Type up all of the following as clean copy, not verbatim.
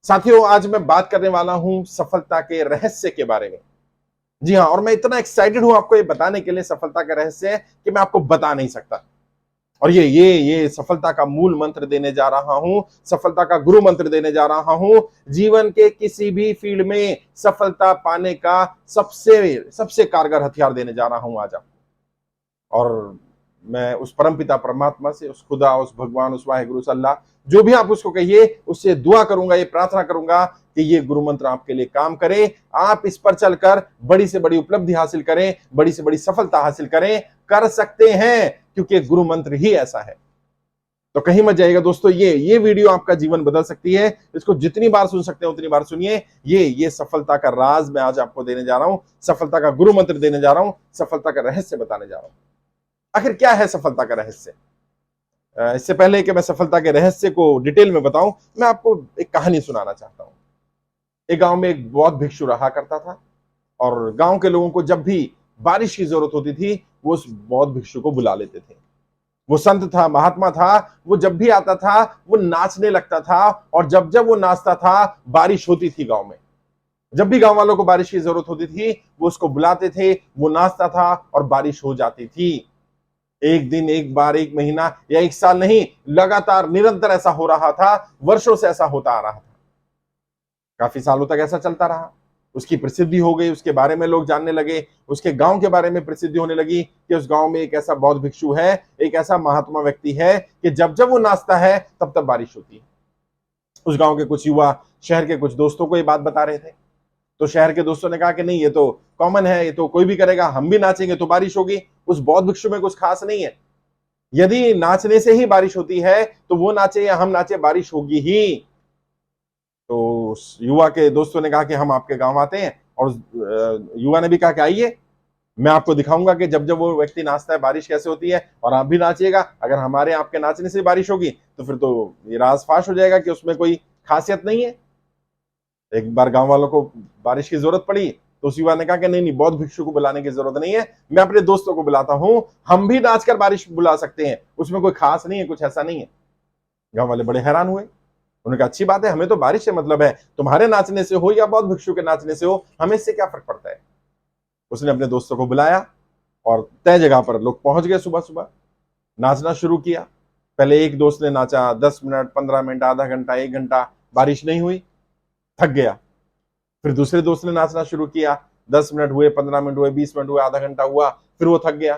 साथियों, आज मैं बात करने वाला हूं सफलता के रहस्य के बारे में। जी हां, और मैं इतना एक्साइटेड हूं आपको ये बताने के लिए सफलता का रहस्य कि मैं आपको बता नहीं सकता। और ये सफलता का मूल मंत्र देने जा रहा हूं, सफलता का गुरु मंत्र देने जा रहा हूं। जीवन के किसी भी फील्ड में सफलता पाने का सबसे सबसे कारगर हथियार देने जा रहा हूं आज आपको। और मैं उस परमपिता परमात्मा से, उस खुदा, उस भगवान, उस वाहेगुरु से, अल्लाह, जो भी आप उसको कहिए, उससे दुआ करूंगा, ये प्रार्थना करूंगा कि ये गुरु मंत्र आपके लिए काम करे। आप इस पर चलकर बड़ी से बड़ी उपलब्धि हासिल करें, बड़ी से बड़ी सफलता हासिल करें, कर सकते हैं, क्योंकि गुरु मंत्र ही ऐसा है। तो कहीं मत जाइएगा दोस्तों, ये वीडियो आपका जीवन बदल सकती है। इसको जितनी बार सुन सकते हैं उतनी बार सुनिए। ये सफलता का राज मैं आज आपको देने जा रहा हूं, सफलता का गुरु मंत्र देने जा रहा हूं, सफलता का रहस्य बताने जा रहा हूं। आखिर क्या है सफलता का रहस्य? इससे पहले कि मैं सफलता के रहस्य को डिटेल में बताऊं, मैं आपको एक कहानी सुनाना चाहता हूं। एक गांव में एक बौद्ध भिक्षु रहा करता था, और गांव के लोगों को जब भी बारिश की जरूरत होती थी, वो उस बौद्ध भिक्षु को बुला लेते थे। वो संत था, महात्मा था। वो जब भी आता था, वो नाचने लगता था, और जब जब वो नाचता था, बारिश होती थी गांव में। जब भी गांव वालों को बारिश की जरूरत होती थी, वो उसको बुलाते थे, वो नाचता था और बारिश हो जाती थी। एक दिन, एक बार, एक महीना या एक साल नहीं, लगातार निरंतर ऐसा हो रहा था। वर्षों से ऐसा होता आ रहा था। काफी सालों तक ऐसा चलता रहा। उसकी प्रसिद्धि हो गई, उसके बारे में लोग जानने लगे, उसके गांव के बारे में प्रसिद्धि होने लगी कि उस गांव में एक ऐसा बौद्ध भिक्षु है, एक ऐसा महात्मा व्यक्ति है कि जब जब वो नाचता है तब तब बारिश होती है। उस गांव के कुछ युवा शहर के कुछ दोस्तों को ये बात बता रहे थे। तो शहर के दोस्तों ने कहा कि नहीं, ये तो कॉमन है, ये तो कोई भी करेगा, हम भी नाचेंगे तो बारिश होगी। उस बौद्ध भिक्षु में कुछ खास नहीं है। यदि नाचने से ही बारिश होती है तो वो नाचे या हम नाचे, बारिश होगी ही। तो उस युवा के दोस्तों ने कहा कि हम आपके गांव आते हैं, और युवा ने भी कहा कि आइए, मैं आपको दिखाऊंगा कि जब जब वो व्यक्ति नाचता है बारिश कैसे होती है, और आप भी नाचिएगा। अगर हमारे आपके नाचने से बारिश होगी तो फिर तो ये राज फाश हो जाएगा कि उसमें कोई खासियत नहीं है। एक बार गांव वालों को बारिश की जरूरत पड़ी, तो उस युवा ने कहा कि नहीं नहीं, बौद्ध भिक्षु को बुलाने की जरूरत नहीं है, मैं अपने दोस्तों को बुलाता हूं, हम भी नाचकर बारिश बुला सकते हैं, उसमें कोई खास नहीं है, कुछ ऐसा नहीं है। गांव वाले बड़े हैरान हुए। उन्होंने कहा अच्छी बात है, हमें तो बारिश से मतलब है, तुम्हारे नाचने से हो या बौद्ध भिक्षु के नाचने से हो, हमें इससे क्या फर्क पड़ता है। उसने अपने दोस्तों को बुलाया, और तय जगह पर लोग पहुंच गए। सुबह सुबह नाचना शुरू किया। पहले एक दोस्त ने नाचा 10 मिनट, 15 मिनट, आधा घंटा, 1 घंटा, बारिश नहीं हुई, थक गया। फिर दूसरे दोस्त ने नाचना शुरू किया। 10 मिनट हुए, 15 मिनट हुए, 20 मिनट हुए, आधा घंटा हुआ, फिर वो थक गया।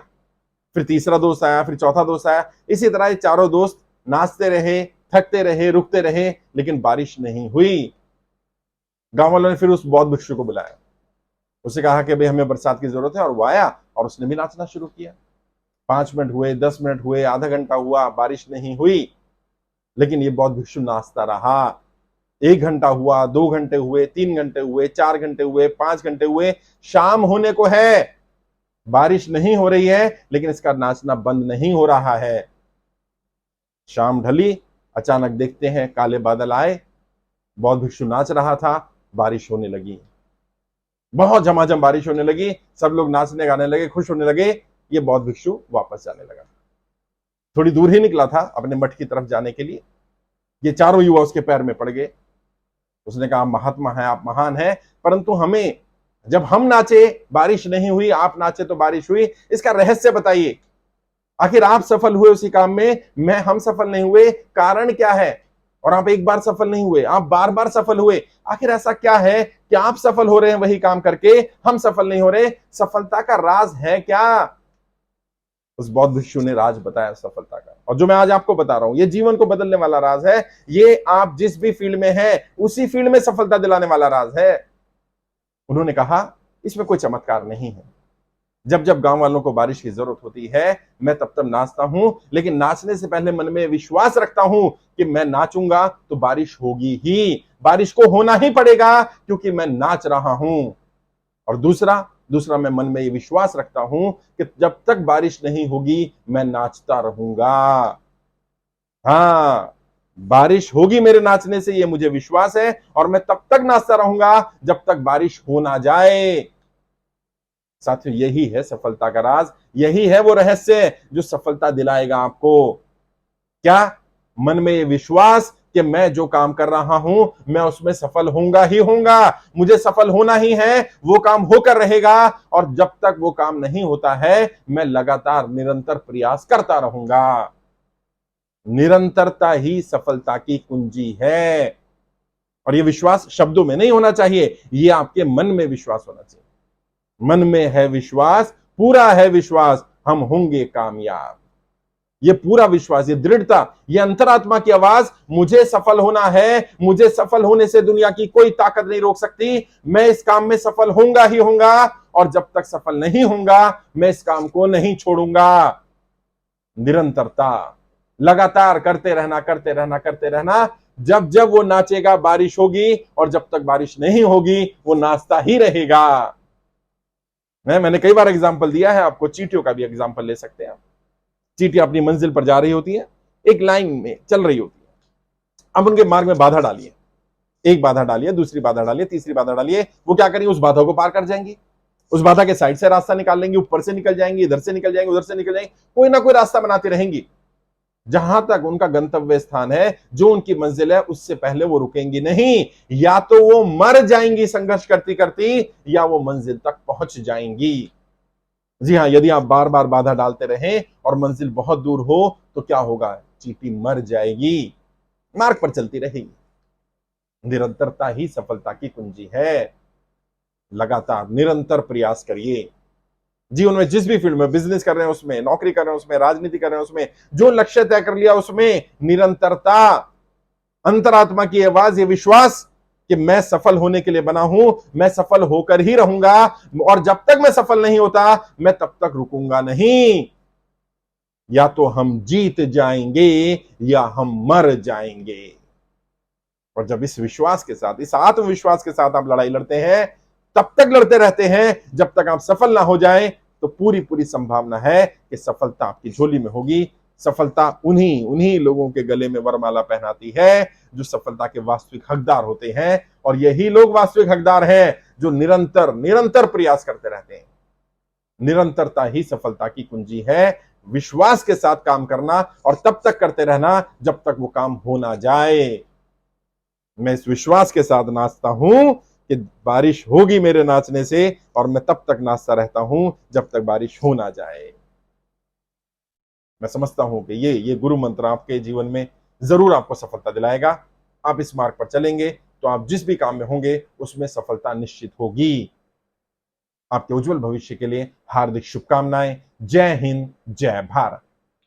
फिर तीसरा दोस्त आया, फिर चौथा दोस्त आया। इसी तरह ये चारों दोस्त नाचते रहे, थकते रहे, रुकते रहे, लेकिन बारिश नहीं हुई। गांव वालों ने फिर उस बौद्ध भिक्षु को बुलाया। उसे कहा कि भाई हमें बरसात की जरूरत है, और वो आया और उसने भी नाचना शुरू किया। 5 मिनट हुए, 10 मिनट हुए, आधा घंटा हुआ, बारिश नहीं हुई, लेकिन ये बौद्ध भिक्षु नाचता रहा। 1 घंटा हुआ, 2 घंटे हुए, 3 घंटे हुए, 4 घंटे हुए, 5 घंटे हुए, शाम होने को है, बारिश नहीं हो रही है, लेकिन इसका नाचना बंद नहीं हो रहा है। शाम ढली, अचानक देखते हैं काले बादल आए, बौद्ध भिक्षु नाच रहा था, बारिश होने लगी। बहुत झमाझम बारिश होने लगी, सब लोग नाचने गाने लगे, खुश होने लगे। ये बौद्ध भिक्षु वापस जाने लगा। थोड़ी दूर ही निकला था अपने मठ की तरफ जाने के लिए। ये चारों युवा उसके पैर में पड़ गए। उसने कहा, महात्मा है, आप महान हैं, परंतु हमें, जब हम नाचे बारिश नहीं हुई, आप नाचे तो बारिश हुई, इसका रहस्य बताइए। आखिर आप सफल हुए उसी काम में, हम सफल नहीं हुए, कारण क्या है? और आप एक बार सफल नहीं हुए, आप बार बार सफल हुए। आखिर ऐसा क्या है कि आप सफल हो रहे हैं वही काम करके, हम सफल नहीं हो रहे? सफलता का राज है क्या? उस बौद्ध भिक्षु ने राज बताया सफलता का, और जो मैं आज आपको बता रहा हूं, ये जीवन को बदलने वाला राज है। ये आप जिस भी फील्ड में है, उसी फील्ड में सफलता दिलाने वाला राज है। उन्होंने कहा, इसमें कोई चमत्कार नहीं है। जब जब गांव वालों को बारिश की जरूरत होती है, मैं तब तब नाचता हूं, लेकिन नाचने से पहले मन में विश्वास रखता हूं कि मैं नाचूंगा तो बारिश होगी ही, बारिश को होना ही पड़ेगा, क्योंकि मैं नाच रहा हूं। और दूसरा दूसरा मैं मन में ये विश्वास रखता हूं कि जब तक बारिश नहीं होगी, मैं नाचता रहूंगा। हाँ, बारिश होगी मेरे नाचने से, ये मुझे विश्वास है, और मैं तब तक नाचता रहूंगा जब तक बारिश हो ना जाए। साथियों, यही है सफलता का राज, यही है वो रहस्य जो सफलता दिलाएगा आपको। क्या? मन में ये विश्वास कि मैं जो काम कर रहा हूं मैं उसमें सफल होऊंगा ही होऊंगा, मुझे सफल होना ही है, वो काम होकर रहेगा। और जब तक वो काम नहीं होता है मैं लगातार निरंतर प्रयास करता रहूंगा। निरंतरता ही सफलता की कुंजी है। और ये विश्वास शब्दों में नहीं होना चाहिए, ये आपके मन में विश्वास होना चाहिए। मन में है विश्वास, पूरा है विश्वास, हम होंगे कामयाब। ये पूरा विश्वास, ये दृढ़ता, ये अंतरात्मा की आवाज, मुझे सफल होना है, मुझे सफल होने से दुनिया की कोई ताकत नहीं रोक सकती, मैं इस काम में सफल होऊंगा ही होऊंगा, और जब तक सफल नहीं होऊंगा मैं इस काम को नहीं छोड़ूंगा। निरंतरता, लगातार करते रहना करते रहना करते रहना। जब जब वो नाचेगा बारिश होगी, और जब तक बारिश नहीं होगी वो नाचता ही रहेगा। मैंने कई बार एग्जांपल दिया है आपको, चींटियों का भी एग्जांपल ले सकते हैं आप। चींटियां अपनी मंजिल पर जा रही होती है, एक लाइन में चल रही होती है। अब उनके मार्ग में बाधा डालिए, एक बाधा डालिए, दूसरी बाधा डालिए, तीसरी बाधा डालिए, वो क्या करेंगे, उस बाधा को पार कर जाएंगी, उस बाधा के साइड से रास्ता निकाल लेंगे, ऊपर से निकल जाएंगे, इधर से निकल जाएंगे, उधर से निकल जाएंगे, कोई ना कोई रास्ता बनाती रहेंगी। जहां तक उनका गंतव्य स्थान है, जो उनकी मंजिल है, उससे पहले वो रुकेंगी नहीं। या तो वो मर जाएंगी संघर्ष करती करती, या वो मंजिल तक पहुंच जाएंगी। जी हां, यदि आप बार बार बाधा डालते रहें और मंजिल बहुत दूर हो तो क्या होगा, चींटी मर जाएगी, मार्ग पर चलती रहेगी। निरंतरता ही सफलता की कुंजी है। लगातार निरंतर प्रयास करिए। जीवन में जिस भी फील्ड में बिजनेस कर रहे हैं उसमें, नौकरी कर रहे हैं उसमें, राजनीति कर रहे हैं उसमें, जो लक्ष्य तय कर लिया उसमें निरंतरता, अंतरात्मा की आवाज, ये विश्वास कि मैं सफल होने के लिए बना हूं, मैं सफल होकर ही रहूंगा, और जब तक मैं सफल नहीं होता मैं तब तक रुकूंगा नहीं। या तो हम जीत जाएंगे या हम मर जाएंगे। और जब इस विश्वास के साथ, इस आत्मविश्वास के साथ आप लड़ाई लड़ते हैं, तब तक लड़ते रहते हैं जब तक आप सफल ना हो जाएं, तो पूरी पूरी संभावना है कि सफलता आपकी झोली में होगी। सफलता उन्हीं उन्हीं लोगों के गले में वरमाला पहनाती है जो सफलता के वास्तविक हकदार होते हैं। और यही लोग वास्तविक हकदार हैं जो निरंतर निरंतर प्रयास करते रहते हैं। निरंतरता ही सफलता की कुंजी है। विश्वास के साथ काम करना, और तब तक करते रहना जब तक वो काम हो ना जाए। मैं इस विश्वास के साथ नाचता हूं कि बारिश होगी मेरे नाचने से, और मैं तब तक नाचता रहता हूं जब तक बारिश हो ना जाए। मैं समझता हूं कि ये गुरु मंत्र आपके जीवन में जरूर आपको सफलता दिलाएगा। आप इस मार्ग पर चलेंगे तो आप जिस भी काम में होंगे उसमें सफलता निश्चित होगी। आपके उज्जवल भविष्य के लिए हार्दिक शुभकामनाएं। जय हिंद, जय भारत।